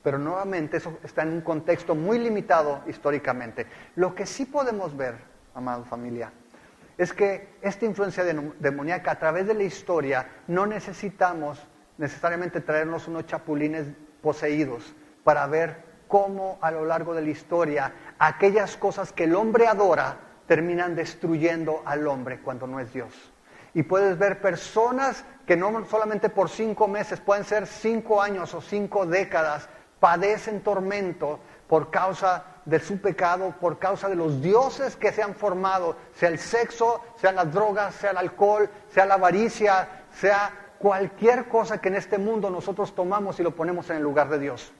Pero nuevamente eso está en un contexto muy limitado históricamente. Lo que sí podemos ver, amada familia, es que esta influencia demoníaca a través de la historia no necesitamos necesariamente traernos unos chapulines poseídos para ver cómo a lo largo de la historia aquellas cosas que el hombre adora terminan destruyendo al hombre cuando no es Dios. Y puedes ver personas que no solamente por 5 meses, pueden ser 5 años o 5 décadas, padecen tormento por causa de su pecado, por causa de los dioses que se han formado, sea el sexo, sea las drogas, sea el alcohol, sea la avaricia, sea cualquier cosa que en este mundo nosotros tomamos y lo ponemos en el lugar de Dios.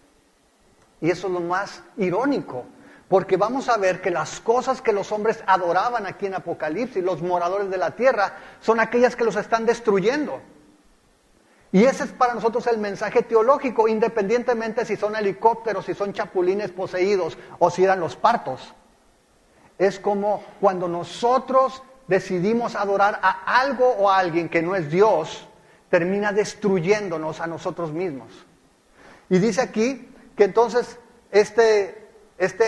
Y eso es lo más irónico, Porque vamos a ver que las cosas que los hombres adoraban aquí en Apocalipsis, los moradores de la tierra, son aquellas que los están destruyendo. Y ese es para nosotros el mensaje teológico, independientemente si son helicópteros, si son chapulines poseídos o si eran los partos. Es como cuando nosotros decidimos adorar a algo o a alguien que no es Dios, termina destruyéndonos a nosotros mismos. Y dice aquí que entonces este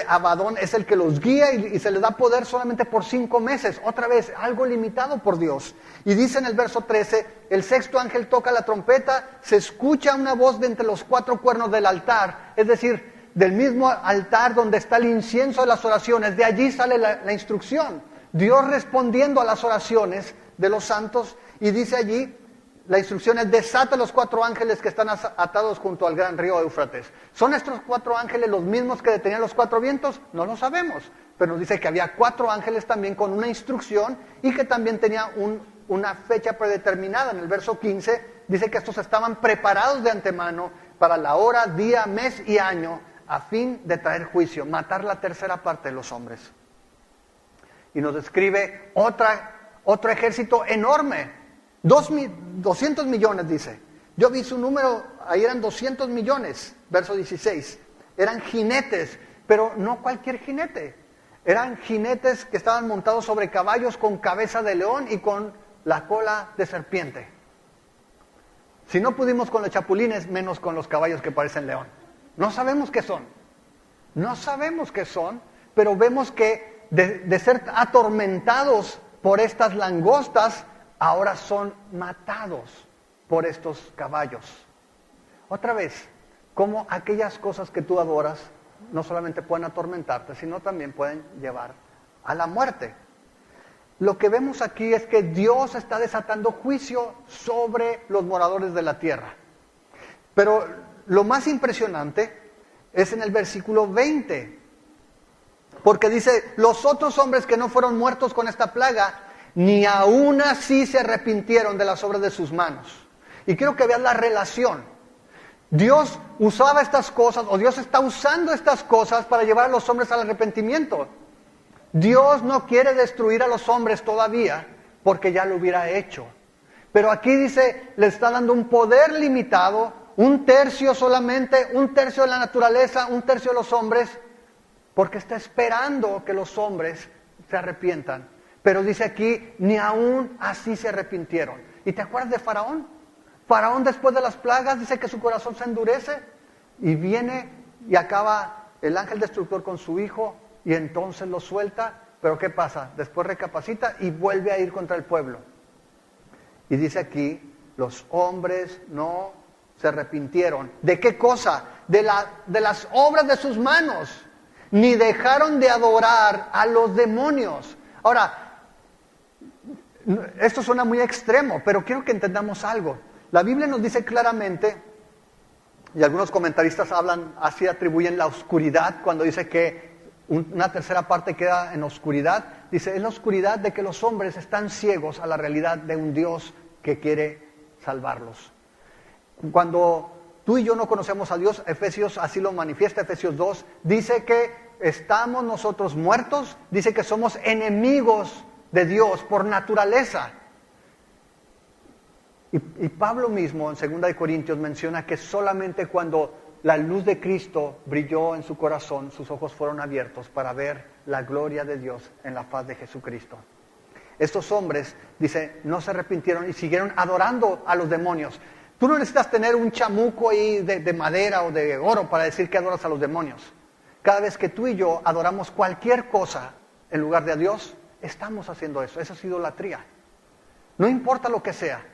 Abadón es el que los guía y se les da poder solamente por 5 meses. Otra vez, algo limitado por Dios. Y dice en el verso 13, el sexto ángel toca la trompeta, se escucha una voz de entre los 4 cuernos del altar, es decir, del mismo altar donde está el incienso de las oraciones. De allí sale la instrucción. Dios respondiendo a las oraciones de los santos, y dice allí, la instrucción es: desata los 4 ángeles que están atados junto al gran río Éufrates. ¿Son estos 4 ángeles los mismos que detenían los 4 vientos? No lo sabemos, pero nos dice que había 4 ángeles también con una instrucción y que también tenía una fecha predeterminada. En el verso 15 dice que estos estaban preparados de antemano para la hora, día, mes y año, a fin de traer juicio, matar la tercera parte de los hombres. Y nos describe otro ejército enorme. 200 millones dice. Yo vi su número, ahí eran 200 millones, verso 16. Eran jinetes, pero no cualquier jinete. Eran jinetes que estaban montados sobre caballos con cabeza de león y con la cola de serpiente. Si no pudimos con los chapulines, menos con los caballos que parecen león. No sabemos qué son. No sabemos qué son, pero vemos que de ser atormentados por estas langostas, ahora son matados por estos caballos. Otra vez, como aquellas cosas que tú adoras no solamente pueden atormentarte, sino también pueden llevar a la muerte. Lo que vemos aquí es que Dios está desatando juicio sobre los moradores de la tierra. Pero lo más impresionante es en el versículo 20, porque dice: los otros hombres que no fueron muertos con esta plaga, ni aún así se arrepintieron de las obras de sus manos. Y quiero que veas la relación. Dios usaba estas cosas, o Dios está usando estas cosas para llevar a los hombres al arrepentimiento. Dios no quiere destruir a los hombres todavía, porque ya lo hubiera hecho. Pero aquí dice, le está dando un poder limitado, 1/3 solamente, 1/3 de la naturaleza, 1/3 de los hombres, porque está esperando que los hombres se arrepientan. Pero dice aquí, ni aún así se arrepintieron. ¿Y te acuerdas de Faraón? Faraón, después de las plagas, dice que su corazón se endurece y viene y acaba el ángel destructor con su hijo y entonces lo suelta. Pero ¿qué pasa? Después recapacita y vuelve a ir contra el pueblo. Y dice aquí, los hombres no se arrepintieron. ¿De qué cosa? De las obras de sus manos. Ni dejaron de adorar a los demonios. Ahora, esto suena muy extremo, pero quiero que entendamos algo. La Biblia nos dice claramente, y algunos comentaristas así atribuyen la oscuridad, cuando dice que una tercera parte queda en oscuridad. Dice, es la oscuridad de que los hombres están ciegos a la realidad de un Dios que quiere salvarlos. Cuando tú y yo no conocemos a Dios, Efesios así lo manifiesta, Efesios 2, dice que estamos nosotros muertos, dice que somos enemigos de Dios por naturaleza. Y Pablo mismo en 2 Corintios menciona que solamente cuando la luz de Cristo brilló en su corazón, sus ojos fueron abiertos para ver la gloria de Dios en la faz de Jesucristo. Estos hombres, dice, no se arrepintieron y siguieron adorando a los demonios. Tú no necesitas tener un chamuco ahí de madera o de oro para decir que adoras a los demonios. Cada vez que tú y yo adoramos cualquier cosa en lugar de a Dios, estamos haciendo eso. Eso es idolatría. No importa lo que sea.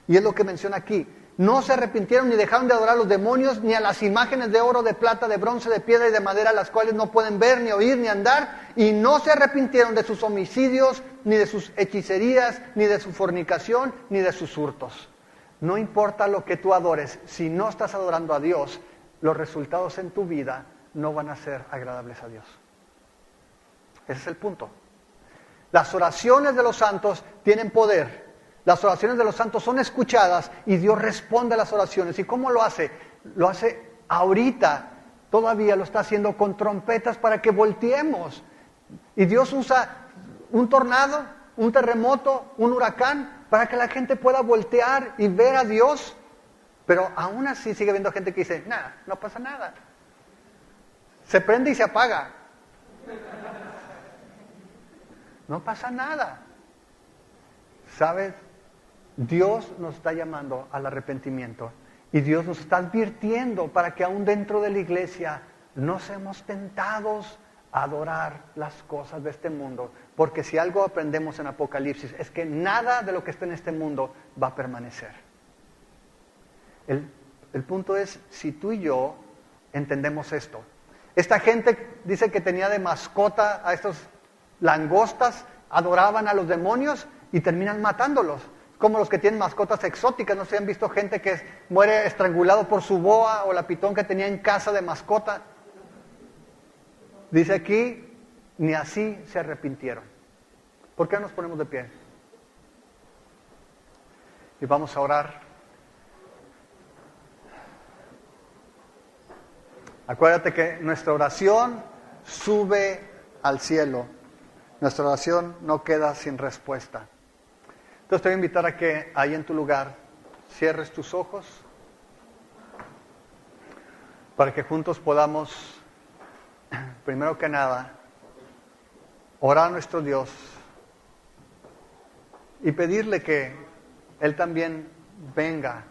Y es lo que menciona aquí. No se arrepintieron ni dejaron de adorar a los demonios, ni a las imágenes de oro, de plata, de bronce, de piedra y de madera, las cuales no pueden ver, ni oír, ni andar. Y no se arrepintieron de sus homicidios, ni de sus hechicerías, ni de su fornicación, ni de sus hurtos. No importa lo que tú adores, si no estás adorando a Dios, los resultados en tu vida no van a ser agradables a Dios. Ese es el punto. Las oraciones de los santos tienen poder. Las oraciones de los santos son escuchadas y Dios responde a las oraciones. ¿Y cómo lo hace? Lo hace ahorita, todavía lo está haciendo con trompetas para que volteemos. Y Dios usa un tornado, un terremoto, un huracán, para que la gente pueda voltear y ver a Dios. Pero aún así sigue habiendo gente que dice, nada, no pasa nada. Se prende y se apaga. No pasa nada. ¿Sabes? Dios nos está llamando al arrepentimiento. Y Dios nos está advirtiendo para que aún dentro de la iglesia no seamos tentados a adorar las cosas de este mundo. Porque si algo aprendemos en Apocalipsis es que nada de lo que está en este mundo va a permanecer. El punto es, si tú y yo entendemos esto. Esta gente dice que tenía de mascota a estos langostas, adoraban a los demonios y terminan matándolos. Como los que tienen mascotas exóticas. No sé si han visto gente que muere estrangulado por su boa o la pitón que tenía en casa de mascota. Dice aquí, ni así se arrepintieron. ¿Por qué no nos ponemos de pie? Y vamos a orar. Acuérdate que nuestra oración sube al cielo. Nuestra oración no queda sin respuesta. Entonces te voy a invitar a que ahí en tu lugar cierres tus ojos para que juntos podamos, primero que nada, orar a nuestro Dios y pedirle que Él también venga,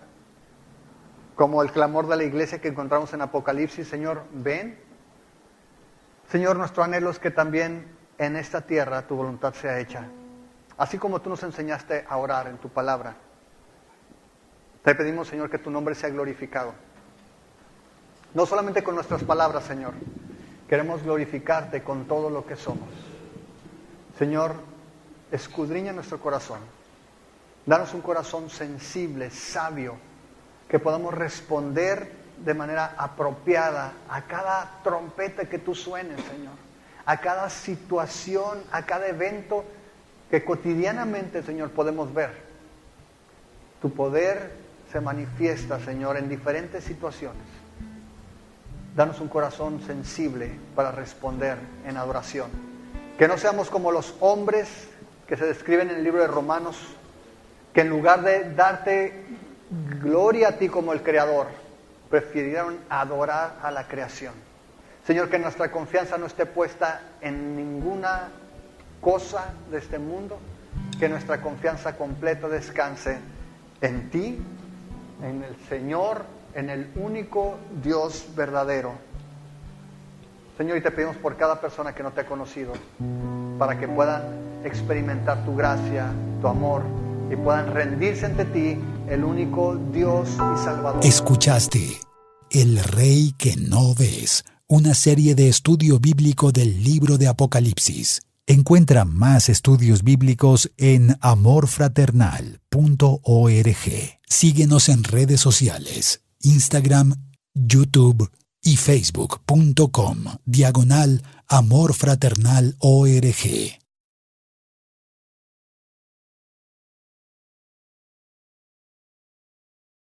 como el clamor de la iglesia que encontramos en Apocalipsis. Señor, ven. Señor, nuestro anhelo es que también en esta tierra tu voluntad sea hecha. Así como tú nos enseñaste a orar en tu palabra. Te pedimos, Señor, que tu nombre sea glorificado. No solamente con nuestras palabras, Señor. Queremos glorificarte con todo lo que somos. Señor, escudriña nuestro corazón. Danos un corazón sensible, sabio, que podamos responder de manera apropiada a cada trompeta que tú suenes, Señor. A cada situación, a cada evento que cotidianamente, Señor, podemos ver. Tu poder se manifiesta, Señor, en diferentes situaciones. Danos un corazón sensible para responder en adoración. Que no seamos como los hombres que se describen en el libro de Romanos, que en lugar de darte gloria a ti como el Creador, prefirieron adorar a la creación. Señor, que nuestra confianza no esté puesta en ninguna cosa de este mundo, que nuestra confianza completa descanse en ti, en el Señor, en el único Dios verdadero. Señor, y te pedimos por cada persona que no te ha conocido, para que puedan experimentar tu gracia, tu amor, y puedan rendirse ante ti, el único Dios y Salvador. Escuchaste El Rey que no ves, una serie de estudio bíblico del libro de Apocalipsis. Encuentra más estudios bíblicos en amorfraternal.org. Síguenos en redes sociales, Instagram, YouTube y Facebook.com/amorfraternal.org.